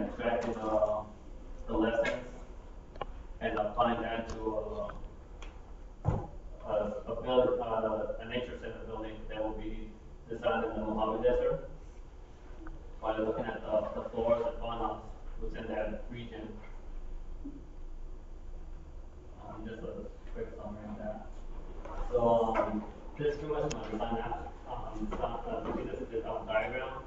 extracting the lessons and applying that to a nature center building that will be designed in the Mojave Desert. By looking at the floors and fauna within that region. Just a quick summary of that. So this is pretty much my design app. This is the diagram.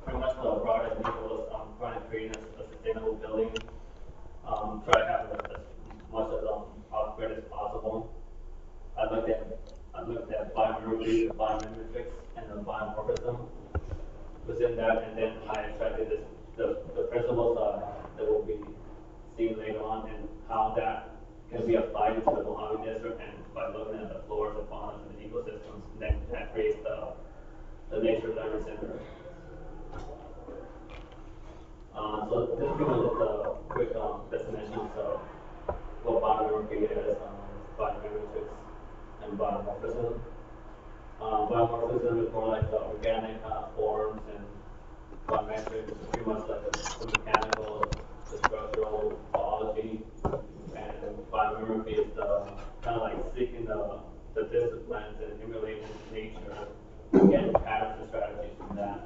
Pretty much the broad idea was trying to create a sustainable building. Try to have as much as upgrade as possible. I looked at biomimicry, biomimetic, and the biomorphism within that, and then I extracted the principles that will be seen later on and how that can be applied into the Mojave Desert, and by looking at the floors, the faunas, and the ecosystems, then that creates the nature learning center. So this is pretty much the quick definitions of what biomimicry is, biomimetics, and biomorphism. Biomorphism is more like the organic forms, and biometrics is pretty much like the mechanical, the structural biology, and biomimicry is the kind of like seeking the disciplines and emulating nature, getting patterns and strategies from that.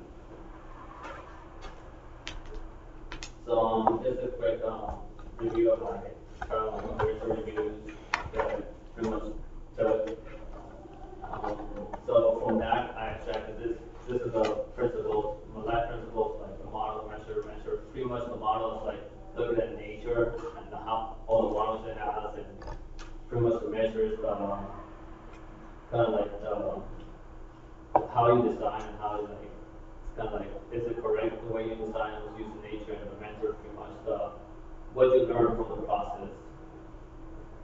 So just a quick review of my research reviews that pretty much took. So from that, I extracted this. This is the principles, my life principles, like the model, measure. Pretty much the model is like looking at nature and how all the models it has, and pretty much the measures, kind of like how you design and how you like. It's kind of like, is it correct the way you design was using nature, and the mentor pretty much what you learn from the process.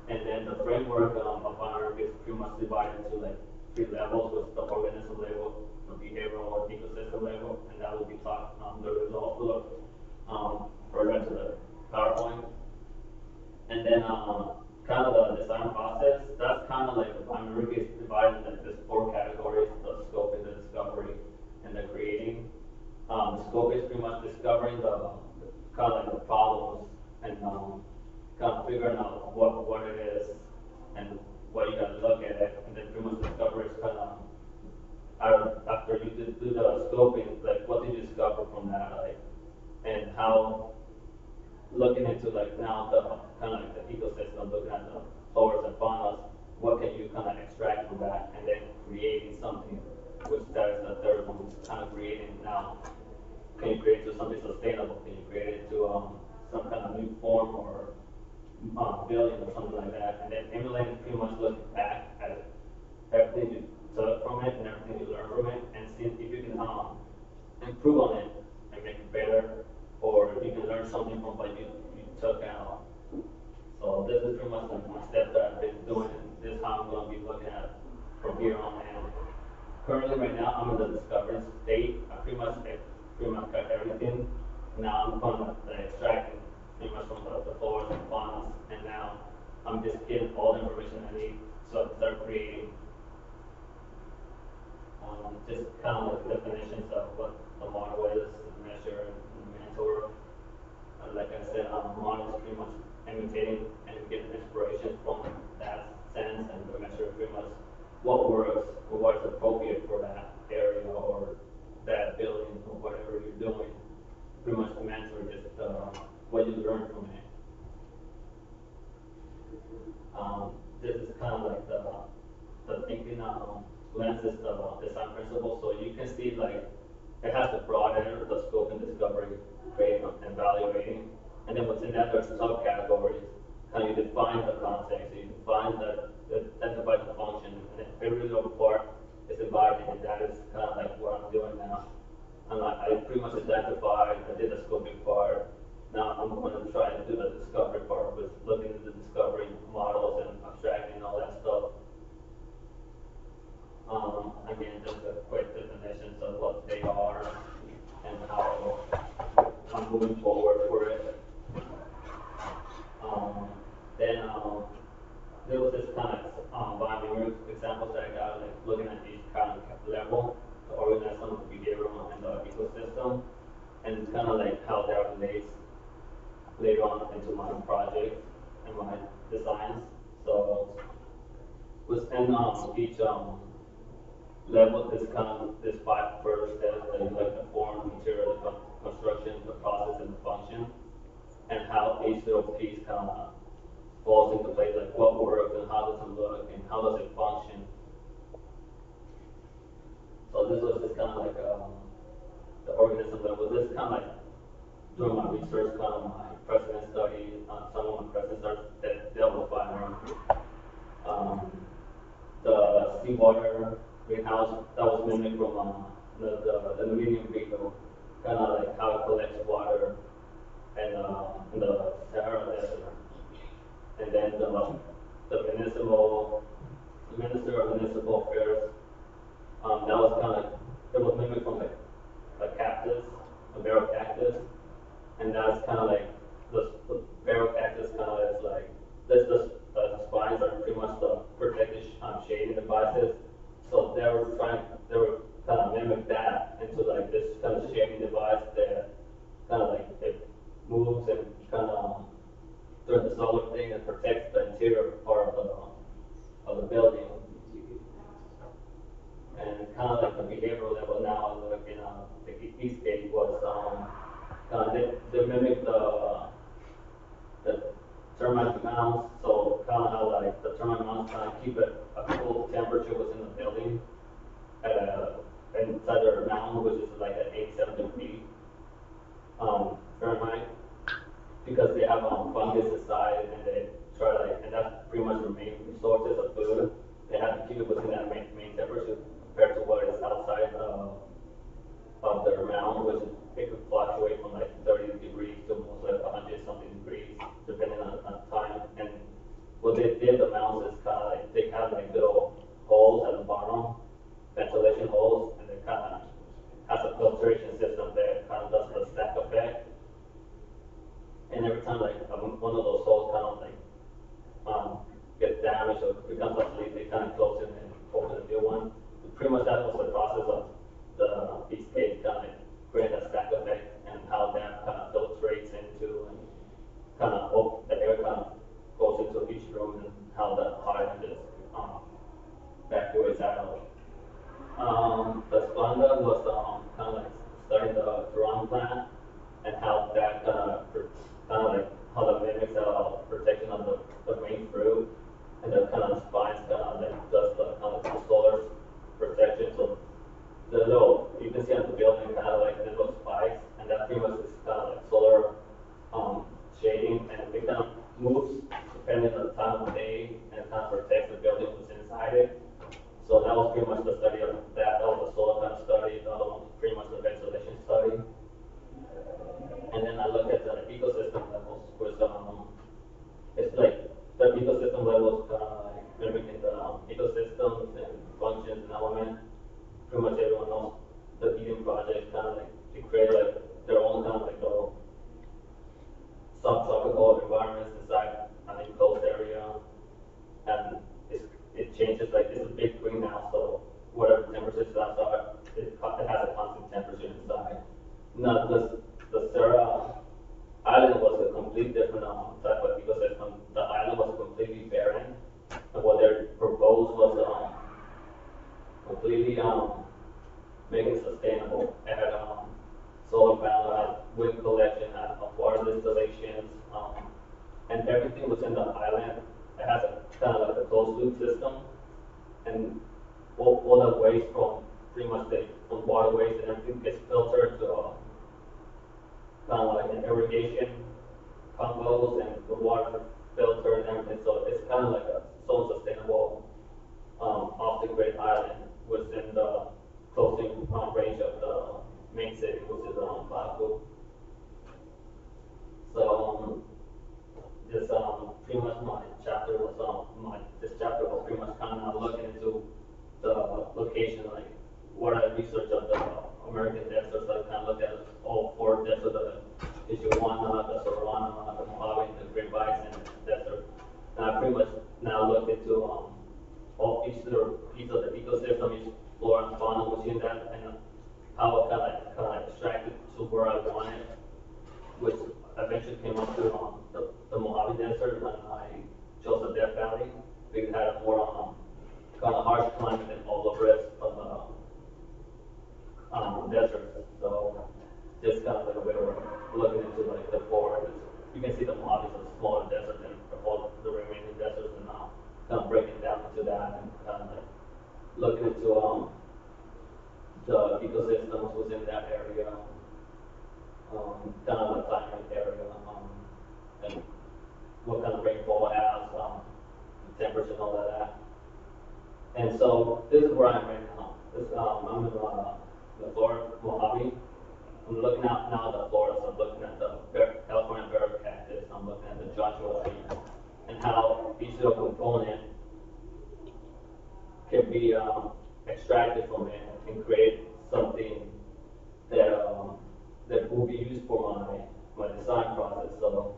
And then the framework of biomimicry is pretty much divided into like 3 levels, with the organism level, the behavioral or ecosystem level, and that will be taught the results look further into the PowerPoint. And then kind of the design process, that's kind of like the biomimicry is divided into these 4 categories: the scoping, the discovery, and the creating. The scope is pretty much discovering the kind of like the problems and kind of figuring out what it is and what you gotta look at it, and then pretty much discover is kind of after you do the scoping, like what did you discover from that, like, and how looking into like now the kind of like the ecosystem, looking at the flora and faunas, what can you kind of extract from that, and then creating something, which that is the third one, kind of creating now. Can you create it to something sustainable? Can you create it to some kind of new form or building or something like that? And then emulating, pretty much looking back at everything you took from it and everything you learned from it, and see if you can improve on it and make it better, or if you can learn something from what you took out. So this is pretty much like my steps that I've been doing, and this is how I'm going to be looking at from here on. And currently, right now, I'm in the discovery state. I pretty much got everything. Now I'm going to extract pretty much from the floors and faunas, and now I'm just getting all the information I need so I can start creating. Just kind of like definitions of what the model is, the measure, and the mentor. Like I said, model is pretty much imitating and getting inspiration from that sense, and the measure is pretty much what works or what is appropriate for that area or that building or whatever you're doing. Pretty much the mentor is just what you learn from it. This is kind of like the thinking lens is the design principle. So you can see like it has the broad end, the scope and discovery, creating and evaluating, and then within that there's subcategories. How you define the context, you define identify the function, and then every little part is divided, and that is kind of like what I'm doing now. And I pretty much identified, I did the scoping part. Now I'm going to try to do the discovery part with looking at the discovery models and abstracting and all that stuff. Again, just a quick definitions of what they are and how I'm moving forward for it. Then there was this kind of biomimicry examples that I got, like looking at each kind of level to organize some of the behavioral and the ecosystem. And kind of like how that relates later on into my project and my designs. So within each level is kind of this 5 further steps that you like the form, material, the construction, the process, and the function, and how each little piece kind of falls into place, like what works and how does it look and how does it function. So this was just kind of like the organism level. This is kind of like doing my research, kind of my precedent study, some of my precedent studies that dealt with fire. The seawater greenhouse that was mimicked from the medium beetle, kind of like how it collects water and in the Sahara Desert. And then the Minister of Municipal Affairs, that was kind of, it was mimicked from like a cactus, a barrel cactus, and that's kind of like, the barrel cactus kind of is like, this the spines are pretty much the protective shading devices. So they were kind of mimic that into like this kind of shading device that kind of like it moves and kind of during the solar thing and protects the interior part of the building. And kind of like the behavioral level now, like in the East Gate was they mimic the termite mounds, so kind of how like the termite mounds kind of keep a cool temperature within the building at inside their mound, which is like at 87 degrees Fahrenheit, because they have fungus inside and they try like, and that's pretty much their main resources of food. They have to keep it within that main temperature compared to what is outside of their mound, which is, it could fluctuate from like 30 degrees to almost like 100 something degrees, depending on time. And what they did, the mounds is kind of like, they have like little holes at the bottom, ventilation holes, and it kind of has a filtration system that kind of does the stack effect. And every time like one of those holes kind of like gets damaged or becomes obsolete, they kind of close it and open a new one. Pretty much that was the process of these caves kind of create a stack effect, and how that kind of filtrates into and kind of the air kind of goes into each room, and how the hot air just evacuates out. The Splenda was kind of like studying the Turan plant and how that kind of like how that mimics protection of the main fruit, and the kind of spines kind of like does the kind of the solar protection. So the little, you can see on the building kind of like the little spikes, and that pretty much is kind of like solar shading, and it kind of moves depending on the time of day, and it kind of protects the building what's inside it. So that was pretty much the study of that. That was a solar kind of study. The other one was pretty much the ventilation study. And then I look at the ecosystem levels, which it's like the ecosystem levels kind of like mimicking the ecosystems and functions and elements. Pretty much everyone knows the Eden project kind of like to create like their own kind of like little subtropical environments inside an enclosed area, and it changes, like it's a big greenhouse, so whatever temperature is outside, it has a constant temperature inside. Now the Sarah Island was a complete different type of ecosystem. The island was completely barren, and what they proposed was completely make it sustainable. It had solar panel, had wind collection, had water installations, and everything was in the island. It has a kind of like a closed loop system, and all the waste from pretty much from waterways and everything gets filtered to kind of like an irrigation combos, and the water filter and everything. So it's kind of like a self-sustainable off the grid island within the closing range of the main city, which is Baku. So this pretty much my chapter was this chapter was pretty much kind of looking into the location, like what I researched of the American deserts. So I kind of looked at all 4 deserts, the Tijuana, the Sorana, the Mojave, the Great Bison Desert. And I pretty much now looked into each little piece of the ecosystem, each flora and fauna within that, and how it kind of extracted to where I wanted. which eventually came up to the Mojave Desert, and I chose the Death Valley because it had a more kind of harsh climate than all the rest of the desert. So just kind of like we were looking into like the forest. You can see the Mojave is a smaller desert than all the remaining deserts, and now kind of breaking down into that and kind of like looking into the ecosystems within that area, kind of the climate area, and what kind of rainfall it has, the temperature and all of that. And so this is where I'm right now. I'm in the Florida Mojave. I'm looking out now at the Florida, so I'm looking at the California bear cactus, I'm looking at the Joshua tree, and how each little component can be extracted from it and create something that will be used for my design process. So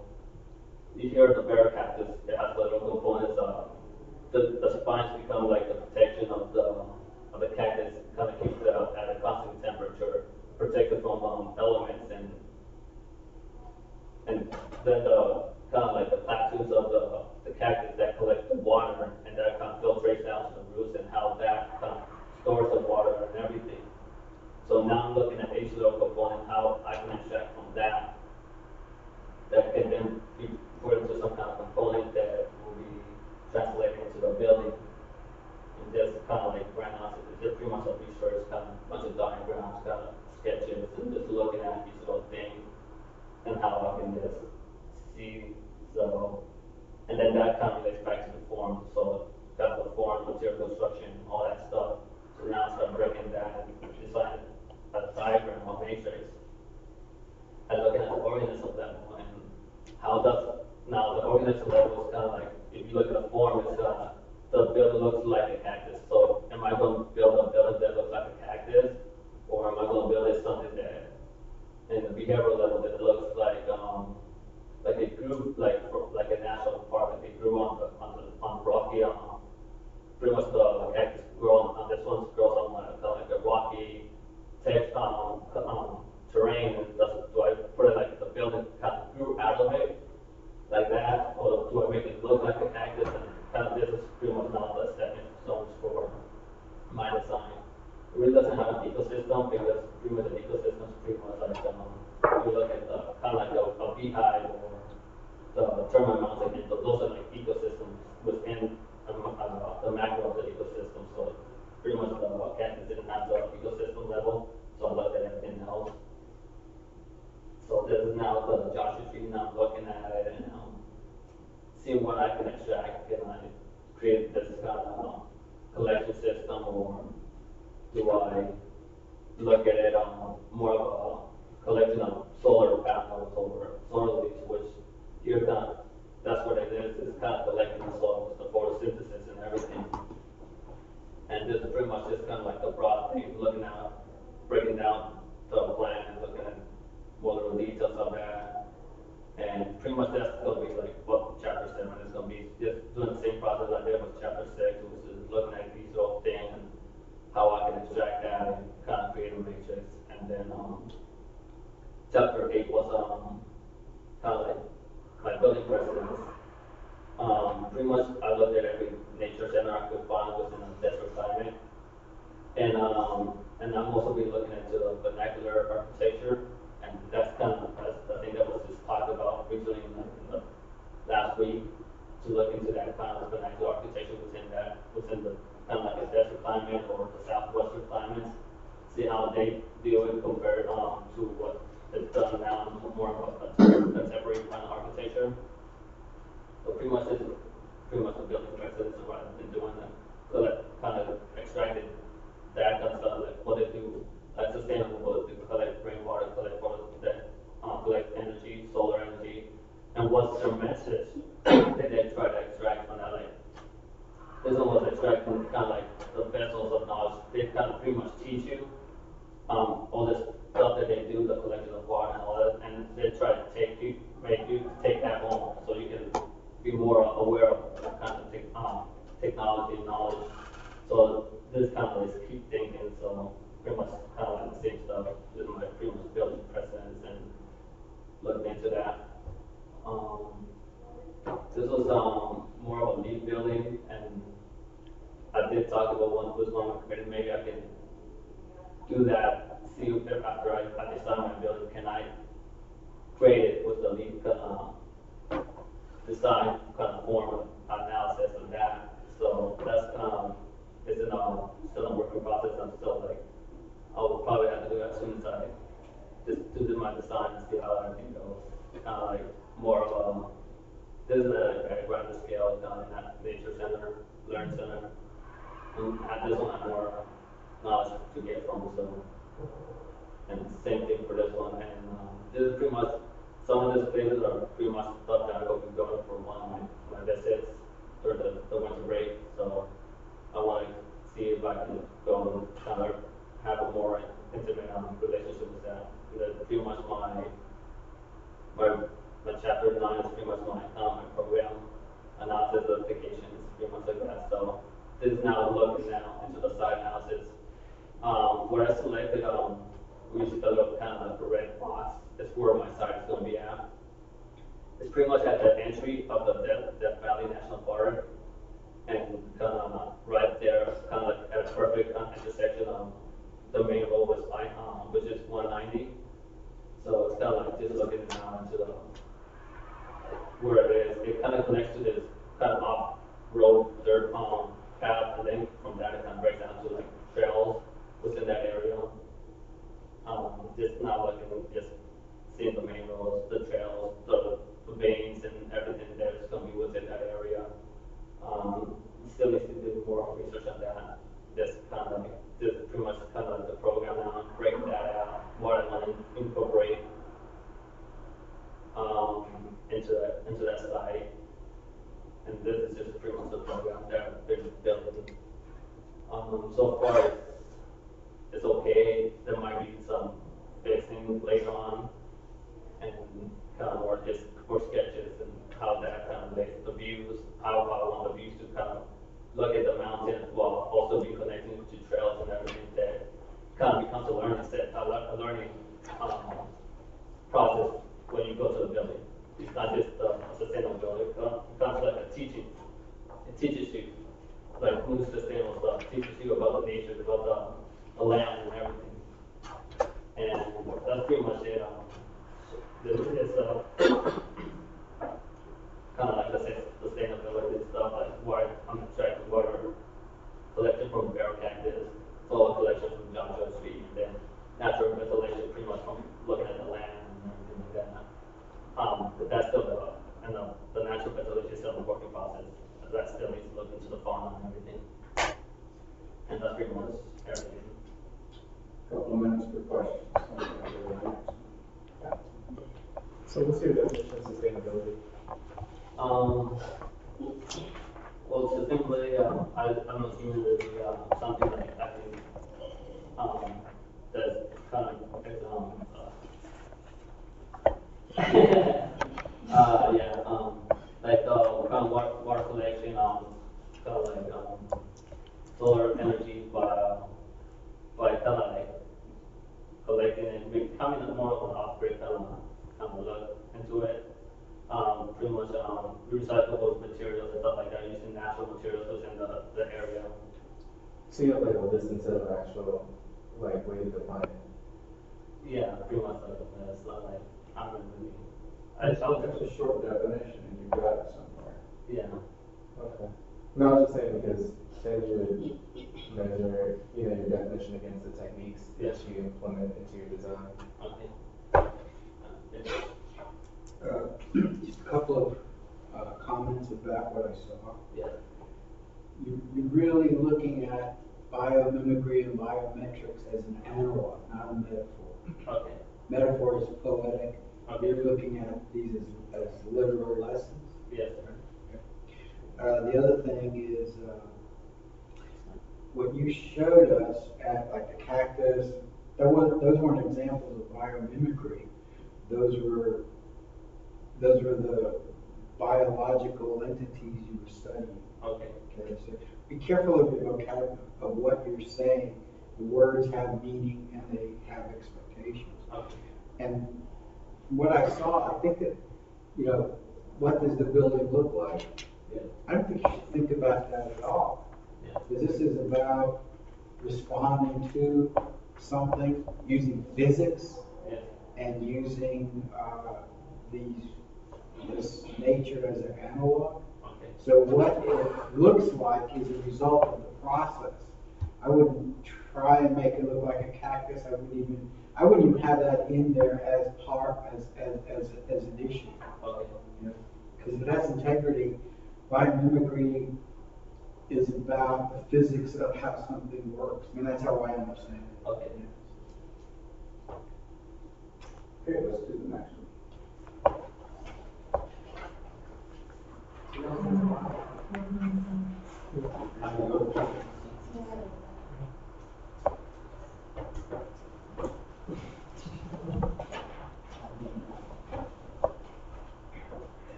you hear the bear cactus, it has the little components. The spines become like the protection of the cactus, kind of keeps it at a constant temperature, protected from elements, and then the kind of like the platoons of the cactus that collect the water, and that kind of filtrates down to the roots, and how that kind of stores the water and everything. So now I'm looking at each little component, how I can extract from that can then be put into some kind of component that will be translated into the building. And just kind of like right now, it's just pretty much a research, kind of a bunch of diagrams, kind of sketches, and just looking at each little thing and how I can just see. So, and then that kind of relates back to the form. So got the form, material construction, all that stuff. So now I start breaking that and design a diagram or matrix and looking at the organism level and how does now the organism level is kind of like, if you look at the form, it's the building looks like a cactus. So am I going to build a building that looks like a cactus, or am I going to build it something that in the behavioral level that looks like it grew like a national park, like it grew on rocky, pretty much the cactus grow on this one grows on like a rocky terrain, and do I put it like the building kind of grew out of it like that, or do I make it look like a cactus? And kind of this is pretty much now the stepping stones for my design. It really doesn't have an ecosystem because pretty much an ecosystem is pretty much like you look at the kind of like a beehive or the termite mountain, and those are like ecosystems within the macro of the ecosystem. So pretty much the cactus didn't have the ecosystem level, so I looked at everything else. So this is now the Joshua tree. Now I'm looking at it and seeing what I can extract. Can I create this kind of collection system, or do I look at it more of a collection of solar panels or solar leaves, which here kind of that's what it is. It's kind of collecting the soil with the photosynthesis and everything. And this is pretty much just kind of like the broad thing, looking at breaking down the plant and looking at more little details of that. And pretty much that's going to be like what chapter 7 is going to be. Just doing the same process I did with chapter 6, which is looking at these little things and how I can extract that and kind of create a matrix. And then chapter 8 was kind of like my building precedents. Pretty much I looked at every nature center I could find within a desert climate. And I'm also been looking into the vernacular architecture, and that's kind of the thing that was just talked about recently in the last week, to look into that kind of vernacular architecture within the kind of like a desert climate or the southwestern climates, see how they do it compared to what is done now, more of a contemporary kind of architecture. So pretty much it's pretty much the building precedents of what I've been doing, and so that kind of extracted that kind of stuff, like what they do, like sustainable, to collect rainwater, collect water, that collect energy, solar energy, and what's their message that they try to extract from that. Like this one was extracting kind of like the vessels of knowledge. They kind of pretty much teach you all this stuff that they do, the collection of water and all that, and they try to make you take that home, so you can be more aware of kind of technology and knowledge. So this kind of is keep thinking. So pretty much kind of like the same stuff. This is my pretty much building precedents and looking into more of a lead building, and I did talk about one with one of my committee, maybe I can do that, see if after I design my building, can I create it with the lead design kind of form analysis of that. So that's it's in still a working process. I'm still like, I will probably have to do that as soon as I just do my design and see how everything goes. Kind of like more of a, this is a very grander scale down in that nature center, learning center. And at this one, I have more knowledge to get from, so. And same thing for this one. And this is pretty much, some of these places are pretty much stuff that I will be going for one of my visits during the winter break. So I want to see if I can go and kind of have a more intimate relationship with that. That's pretty much my chapter 9 is pretty much my program analysis of applications, pretty much like that. So this is now looking now into the site analysis. Where I selected, we used to look kind of like the red box. That's where my site is going to be at. It's pretty much at the entry of the Death Valley National Park, and kind of right there, kind of like at a perfect intersection of the main road with which is 190. So it's kind of like just looking now into the where it is. It kind of connects to this kind of off-road dirt path, and then from that it kind of breaks down to like trails within that area. Just now looking, just seeing the main roads, the trails, the veins, and everything that's going to be within that area. Still needs to do more research on that. Just kind of like, just pretty much kind of like the program now, break that out, what I want to incorporate into that site. And this is just pretty much the program that I've been building. So far, it's okay. There might be some fixing later on, and kind of more just more sketches and how that kind of makes the views, how I want the views to kind of look at the mountain while also be connecting to trails and everything. That kind of becomes a learning set, a learning process when you go to the building. It's not just a sustainable building. It becomes like a teaching. It teaches you like who's sustainable stuff. It teaches you about the nature, about the land and everything. And that's pretty much it. It's kind of like the sustainability stuff, like water, I'm extracting water collection from barrel cactus, soil collection from John Joe Street, and then natural ventilation pretty much from looking at the land and everything like that. But that's still the natural ventilation is still a working process. That still needs to look into the fauna and everything. And that's pretty much everything. Couple of minutes for questions. So what's your definition of sustainability? Well, sustainability, I'm assuming that something like I think that's kind of like kind of water collection, kind of like solar energy by kind of like collecting and becoming more of an off-grid kind of look into it. Pretty much recyclable materials and stuff like that, using natural materials within the area. So you have like a list instead of actual like way to define it. Yeah, pretty much like that. It's not like I'm really. That's a short definition, and you got it somewhere. Yeah. Okay. No, I was just saying because then you would measure, your definition against the techniques that you implement into your design. Okay. Just a couple of comments about what I saw. Yeah. You're really looking at biomimicry and biometrics as an analog, not a metaphor. Okay. Metaphor is poetic. Okay. You're looking at these as literal lessons. Yes. The other thing is what you showed us at like the cactus. Those weren't examples of biomimicry. Those were the biological entities you were studying. Okay. Okay, so be careful of your vocabulary, of what you're saying. The words have meaning and they have expectations. Okay. And what I saw, I think that, what does the building look like? Yeah. I don't think you should think about that at all. Yeah. Because this is about responding to something using physics Yeah. and using this nature as an analog. Okay. So what it looks like is a result of the process. I wouldn't try and make it look like a cactus. I wouldn't even have that in there as an issue. Okay. Because if it has integrity, biomimicry is about the physics of how something works. I mean, that's how I understand it. Okay. Okay, let's do the next one.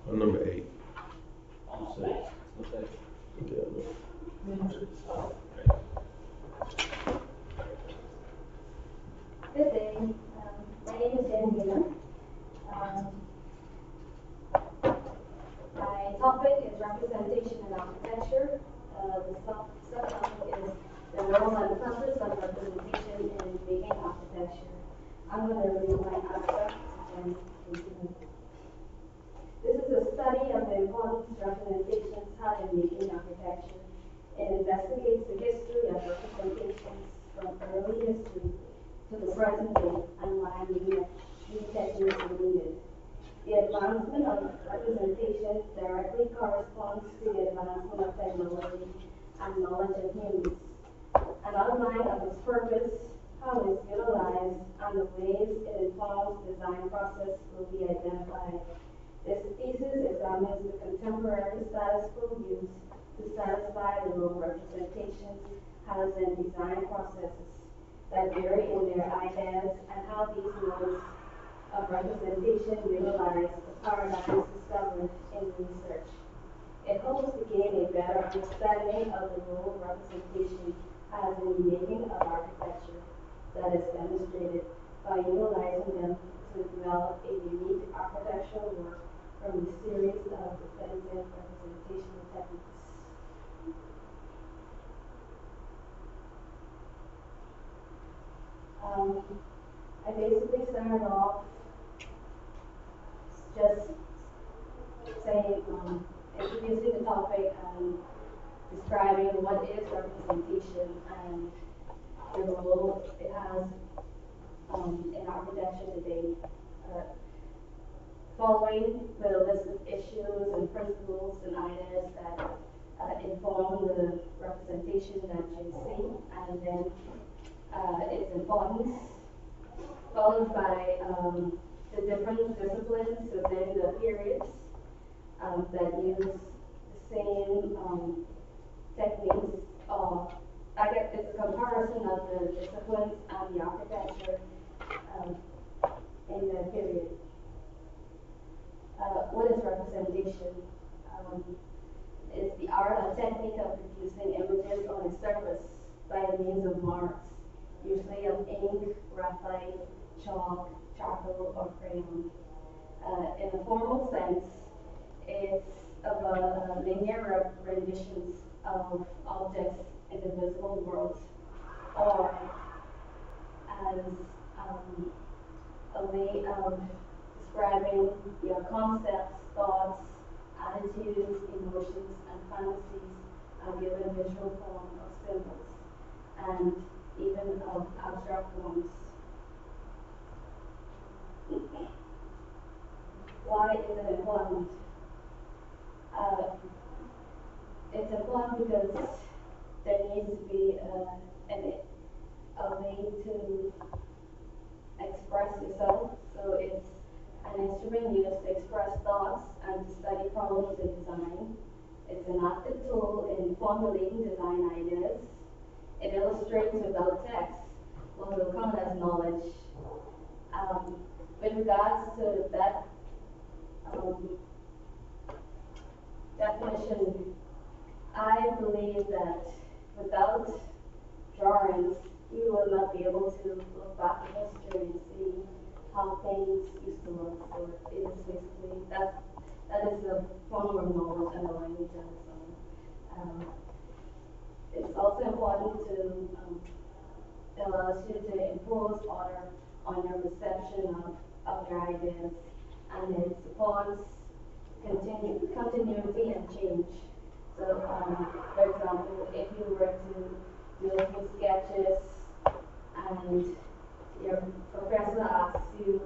Number 8. Okay. Good day. My name is Daniela. My topic is representation in architecture. The subtopic is the role and purpose of representation in making architecture. I'm going to read my abstract and continue. This is a study of the importance representations have in making architecture. It investigates the history of representations from early history to the present day and why new techniques are needed. The advancement of representation directly corresponds to the advancement of technology and knowledge of humans. An outline of its purpose, how it is utilized, and the ways it informs the design process will be identified. This thesis examines the contemporary status quo used to satisfy the role representations has in design processes that vary in their ideas and how these modes of representation utilize the paradigms discovered in research. It hopes to gain a better understanding of the role representation has in the making of architecture that is demonstrated by utilizing them to develop a unique architectural work from a series of definitive representational techniques. I basically started off just saying, introducing the topic and describing what is representation and the role it has in architecture today. Following with a list of issues and principles and ideas that inform the representation that you see, and then its importance, followed by the different disciplines within the periods that use the same techniques. I guess it's a comparison of the disciplines and the architecture in the period. What is representation? It's the art or technique of producing images on a surface by means of marks, usually of ink, graphite, chalk, charcoal, or crayon. In a formal sense, it's about linear renditions of objects in the visible world, or as a way of describing your concepts, thoughts, attitudes, emotions, and fantasies are given visual form of symbols and even of abstract forms. Why is it important? It's important because there needs to be a way central to design. It's an active tool in formulating design ideas. It illustrates without text what will count as knowledge. With regards to that definition, I believe that without drawings, you will not be able to look back in history and see how things used to look. So it is basically that is a form of knowledge underlying each other. So it's also important to it allows you to impose order on your perception of your ideas, and it supports continuity and change. So, for example, if you were to do a few sketches and your professor asks you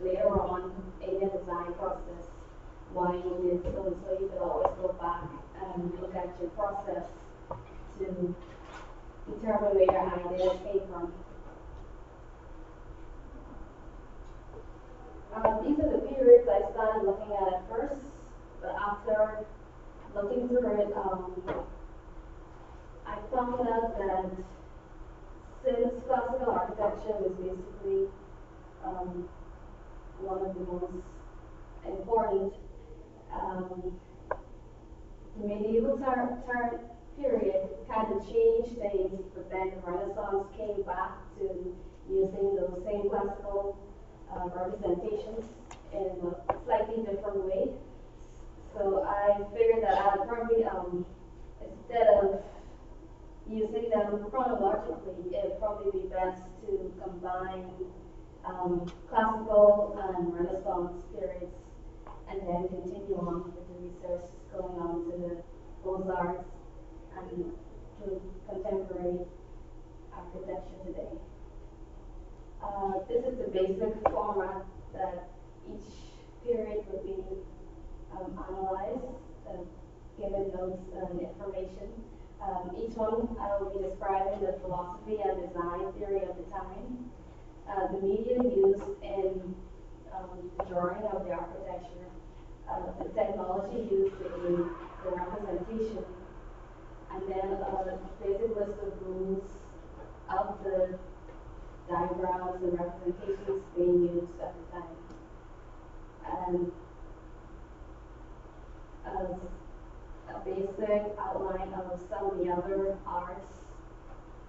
later on in your design process why you did so and so, you could always go back and look at your process to determine where your ideas came from. These are the periods I started looking at first, but after looking through it, I found out that since classical architecture is basically one of the most important, the medieval period kind of changed things, but then the Renaissance came back to using those same classical representations in a slightly different way. So I figured that I'd probably, instead of using them chronologically, it'd probably be best to combine classical and Renaissance periods and then continue on with the research going on to the Beaux-Arts and to contemporary architecture today. This is the basic format that each period would be analyzed, given notes and information. Each one I will be describing the philosophy and design theory of the time, the media used in the drawing of the architecture, the technology used in the representation, and then a basic list of rules of the diagrams and representations being used at the time. And as a basic outline of some of the other arts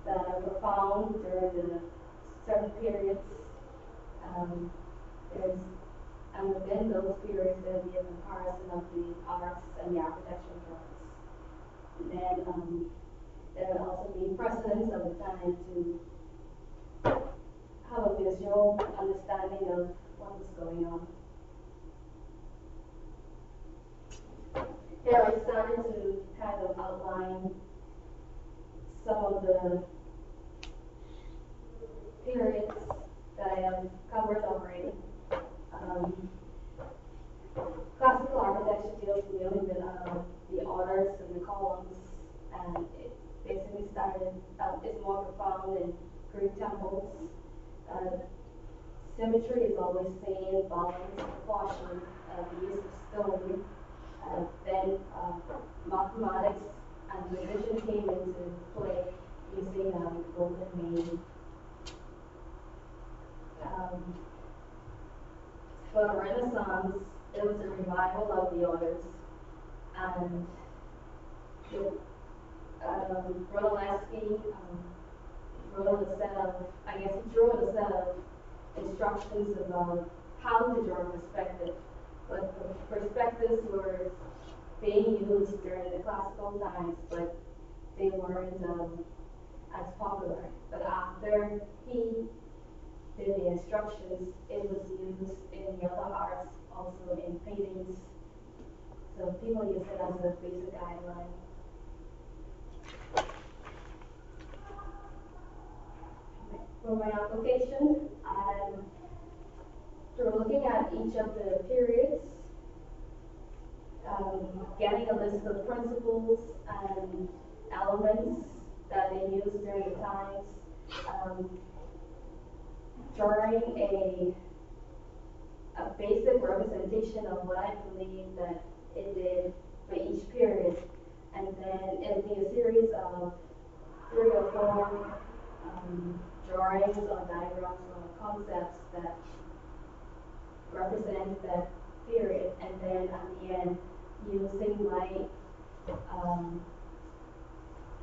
that were found during the certain periods, and within those periods there will be a comparison of the arts and the architectural drawings. And then there will also be precedents of the time to have a visual understanding of what is going on. Here I started to kind of outline some of the periods that I have covered already. Classical architecture deals mainly with the orders and the columns, and it basically started, it's more profound in Greek temples. Symmetry is always seen, balance, proportion, the use of stone. Then mathematics and precision came into play using golden mean. For the Renaissance, there was a revival of the orders, and Brunelleschi wrote a set of, I guess he drew a set of instructions about how to draw perspective. But the perspectives were being used during the classical times, but they weren't as popular. But after he did the instructions, it was used in the other arts, also in paintings. So people use it as a basic guideline. For my application, through looking at each of the periods, getting a list of principles and elements that they used during the times, drawing a basic representation of what I believe that it did for each period. And then it'll be a series of 3 or 4 drawings or diagrams or concepts that represent that period. And then at the end, using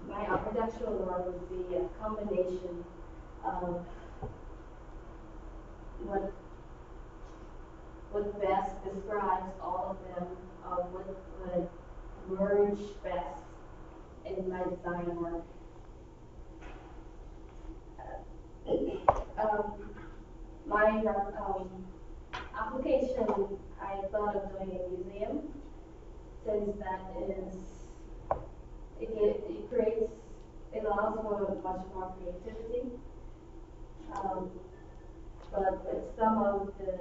my architectural work would be a combination of what best describes all of them, or what would merge best in my design work. My application, I thought of doing a museum, since that is, it allows for much more creativity. But with some of the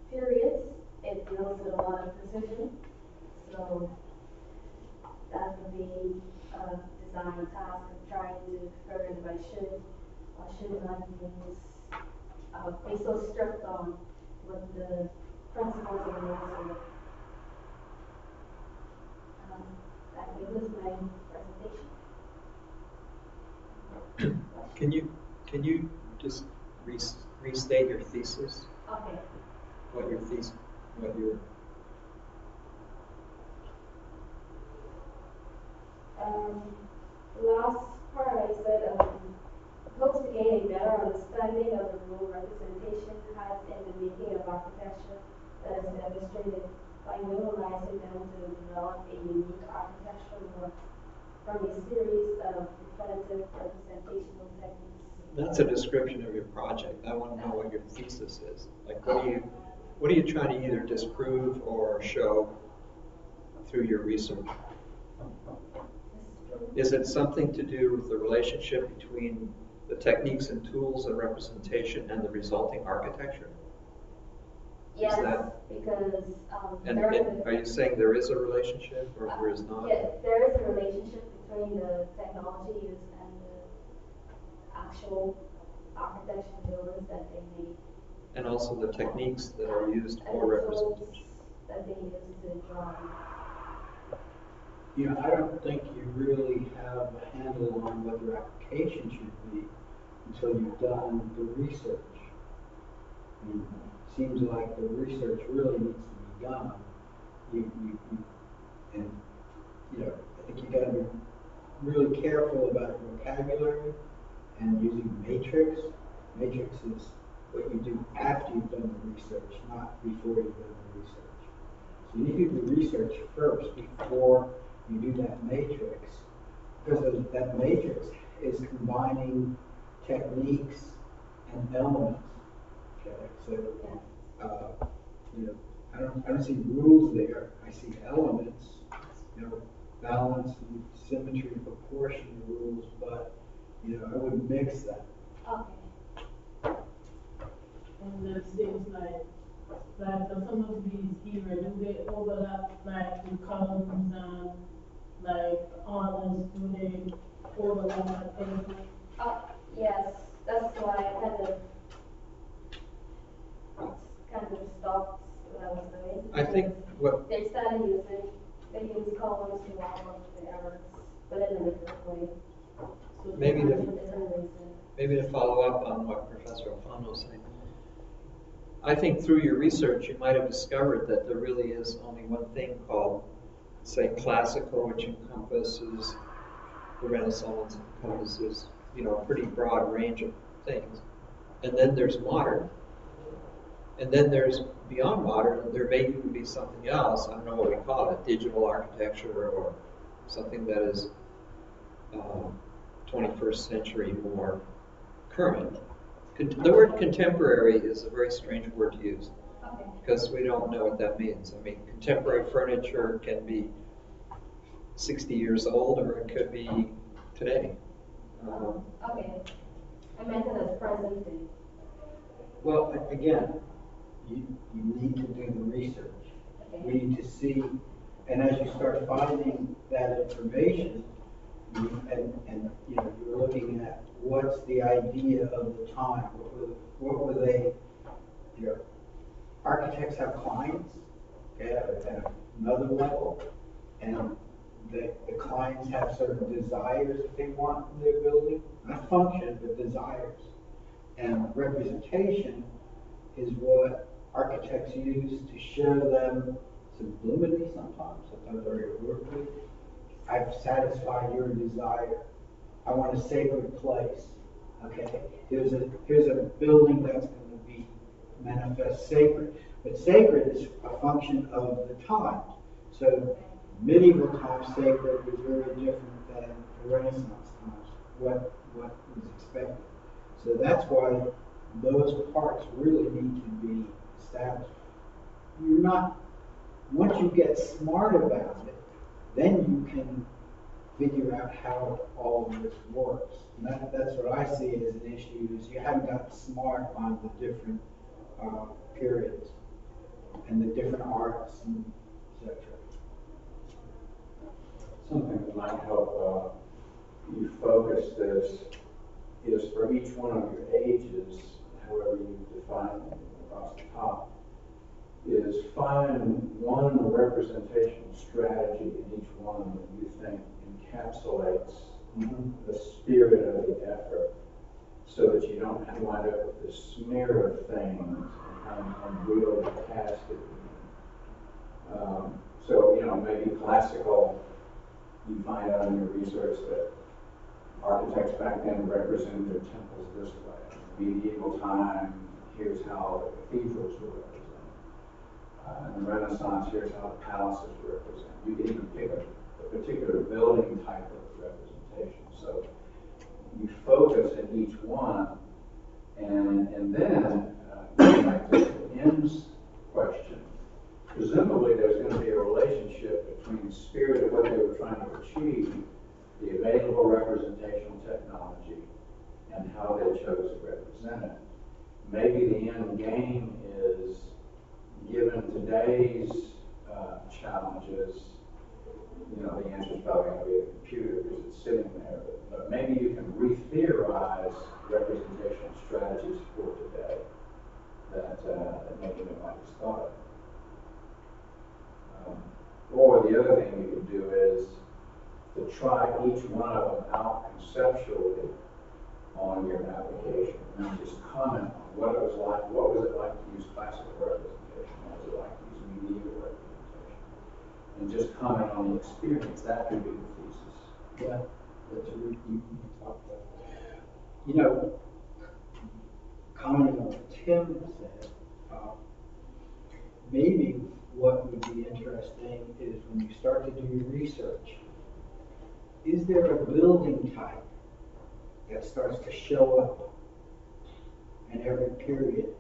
periods, it deals with a lot of precision. So that would be a design task of trying to determine if I should or should not use, be so strict on what the principles and rules are. That concludes my presentation. Can you just restate your thesis? Okay. What your thesis, what your last part I said, hopes to gain a better understanding of the role representation has in the making of architecture that is demonstrated by utilizing them to develop a unique architectural work from a series of definitive representational techniques. That's a description of your project. I want to know what your thesis is. Like, what are you trying to either disprove or show through your research? Is it something to do with the relationship between the techniques and tools and representation and the resulting architecture? Yes, that, because and are you saying there is a relationship or there is not? Yeah, there is a relationship between the technology used and the actual architecture buildings that they made. And also the techniques that are used for representation. That they use to draw. Yeah, I don't think you really have a handle on what your application should be until you've done the research. And it seems like the research really needs to be done. I think you got to be really careful about your vocabulary and using matrix. Matrix is what you do after you've done the research, not before you've done the research. So you need to do the research first before you do that matrix, because that matrix is combining techniques and elements. Okay, so I don't see rules there. I see elements, balance and symmetry, proportion rules, but I wouldn't mix that. Okay. And it seems like some of these here, do they overlap like with columns and like honors, do they overlap at anything? Yes, that's why I kind of stopped what I was doing. I think what they use columns to walk up the errors, but in a different way. So maybe to follow up on what Professor Alfano was saying. I think through your research you might have discovered that there really is only one thing called, say, classical, which encompasses the Renaissance, encompasses a pretty broad range of things. And then there's modern. And then there's beyond modern, there may even be something else, I don't know what we call it, digital architecture or something that is 21st century more current. The word contemporary is a very strange word to use because we don't know what that means. I mean, contemporary furniture can be 60 years old or it could be today. Okay. I meant it as present day. Well, again, you need to do the research. Okay. We need to see, and as you start finding that information, you're looking at what's the idea of the time. What were they? Architects have clients. Okay, have another level, and the clients have certain desires that they want in their building, not function, but desires. And representation is what architects use to show them sublimity sometimes very overtly. I've satisfied your desire. I want a sacred place. Okay, here's a building that's going to be manifest sacred. But sacred is a function of the time. So medieval times sacred was very different than the Renaissance times, what was expected. So that's why those parts really need to be established. You're not, once you get smart about it, then you can figure out how all of this works. And that's what I see as an issue, is you haven't gotten smart on the different periods and the different arts and etc. Something that might help you focus this is for each one of your ages, however you define them across the top, is find one representational strategy in each one that you think encapsulates the spirit of the effort, so that you don't wind up with this smear of things and really cast it. So, you know, maybe classical, you find out in your research that architects back then represented their temples this way. Medieval time, here's how the cathedrals were represented. In the Renaissance, here's how the palaces were represented. You can even pick a particular building type of representation. So you focus in each one, and then like the ends question. Presumably, there's going to be a relationship between the spirit of what they were trying to achieve, the available representational technology, and how they chose to represent it. Maybe the end game is, given today's challenges, you know, the answer is probably going to be a computer because it's sitting there. But maybe you can re-theorize representational strategies for today that maybe nobody's thought of. Or the other thing you could do is to try each one of them out conceptually on your application, and just comment on what it was like. What was it like to use classical representation? What was it like to use medieval representation? And just comment on the experience. That could be the thesis. Yeah, that's what you talk about. You know, commenting on what Tim said, maybe what would be interesting is when you start to do your research, is there a building type that starts to show up in every period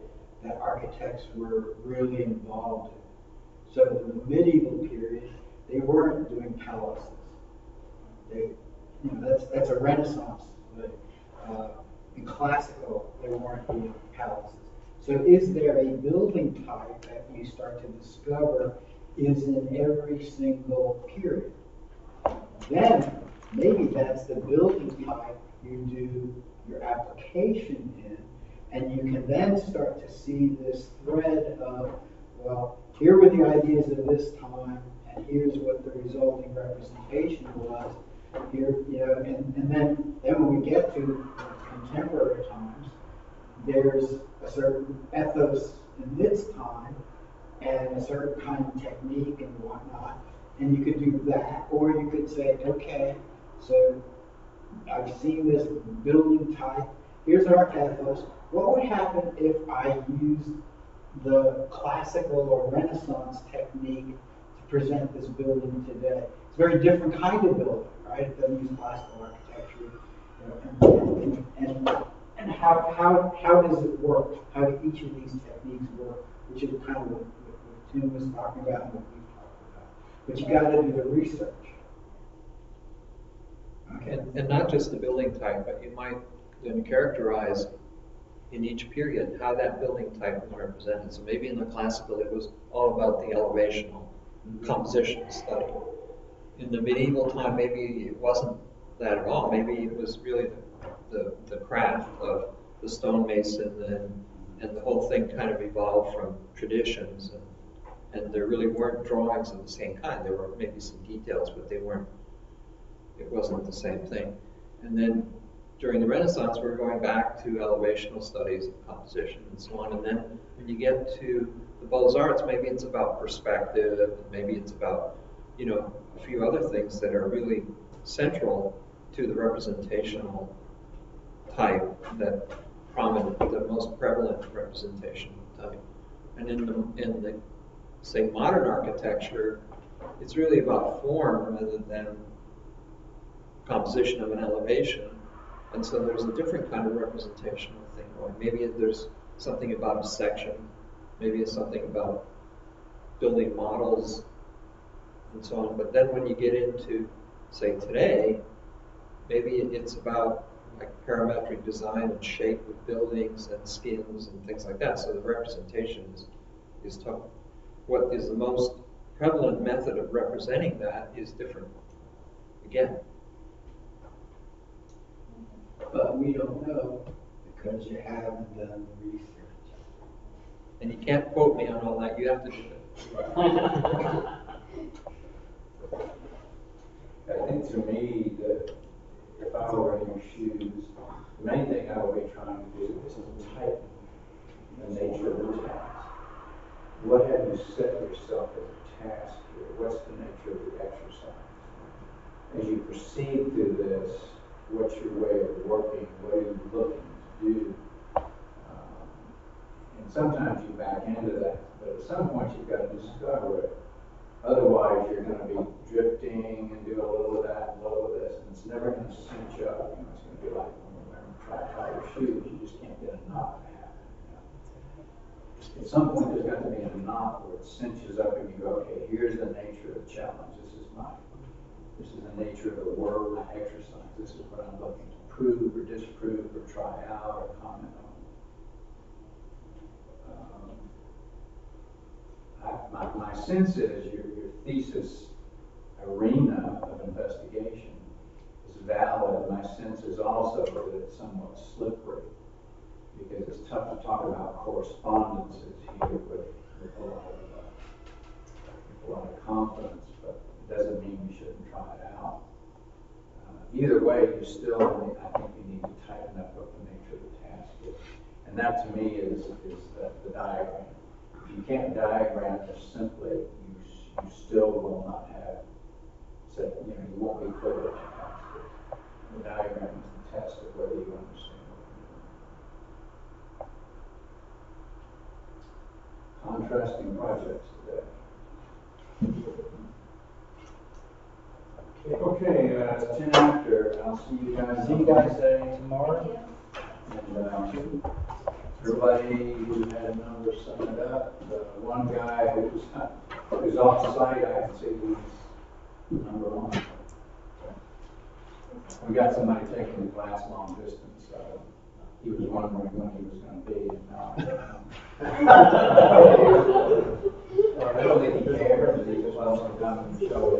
that architects were really involved in? So in the medieval period, they weren't doing palaces. They, you know, that's a Renaissance thing. In classical, they weren't doing palaces. So is there a building type that you start to discover is in every single period? Then maybe that's the building type you do your application in, and you can then start to see this thread of, well, here were the ideas of this time, and here's what the resulting representation was. Here, you know, and then when we get to contemporary times, there's a certain ethos in its time and a certain kind of technique and whatnot, and you could do that, or you could say, okay, so I've seen this building type, here's our ethos. What would happen if I used the classical or Renaissance technique to present this building today? It's a very different kind of building, right? It doesn't use classical architecture. You know, and how does it work? How do each of these techniques work? Which is kind of what Tim was talking about and what we've talked about. But you got to do the research. Okay. And not just the building type, but you might then characterize in each period how that building type was represented. So maybe in the classical it was all about the elevational composition study. In the medieval time, maybe it wasn't that at all. Maybe it was really the craft of the stonemason, and the whole thing kind of evolved from traditions And there really weren't drawings of the same kind. There were maybe some details, but it wasn't the same thing. And then during the Renaissance, we're going back to elevational studies of composition and so on. And then when you get to the Beaux-Arts, maybe it's about perspective, maybe it's about, a few other things that are really central to the representational type, the most prevalent representation type. And in the say modern architecture, it's really about form rather than composition of an elevation. And so there's a different kind of representational thing going. Maybe there's something about a section, maybe it's something about building models and so on. But then when you get into, say, today, maybe it's about like parametric design and shape of buildings and skins and things like that. So the representation is tough. What is the most prevalent method of representing that is different. Again. But we don't know because you haven't done the research. And you can't quote me on all that. You have to do it. I think to me that if I were in your shoes, the main thing I would be trying to do is to tighten the nature of the task. What have you set yourself as a task here? What's the nature of the exercise? As you proceed through this, what's your way of working? What are you looking to do? And sometimes you back into that, but at some point you've got to discover it. Otherwise, you're going to be drifting and do a little of that and a little of this, and it's never going to cinch up. It's going to be like when you're wearing tri-color shoes, you just can't get a knot to happen. At some point, there's got to be a knot where it cinches up and you go, okay, here's the nature of the challenge. This is the nature of the word exercise. This is what I'm looking to prove or disprove or try out or comment on. My sense is your thesis arena of investigation is valid. My sense is also that it's somewhat slippery because it's tough to talk about correspondences here with a lot of confidence, but it doesn't mean you shouldn't try it out. Either way, I think you need to tighten up what the nature of the task is. And that to me is the diagram. If you can't diagram this simply, you still will not have, you won't be clear what your task is. The diagram is the test of whether you understand what you're doing. Contrasting projects today. Okay, it's 10 after. I'll see you guys tomorrow. And everybody who had numbers sum it up. The one guy who's off site, I can see who's number one. We got somebody taking the class long distance, so he was wondering when he was going to be, and now I don't know. I don't think he cares. He just wants to come and show it.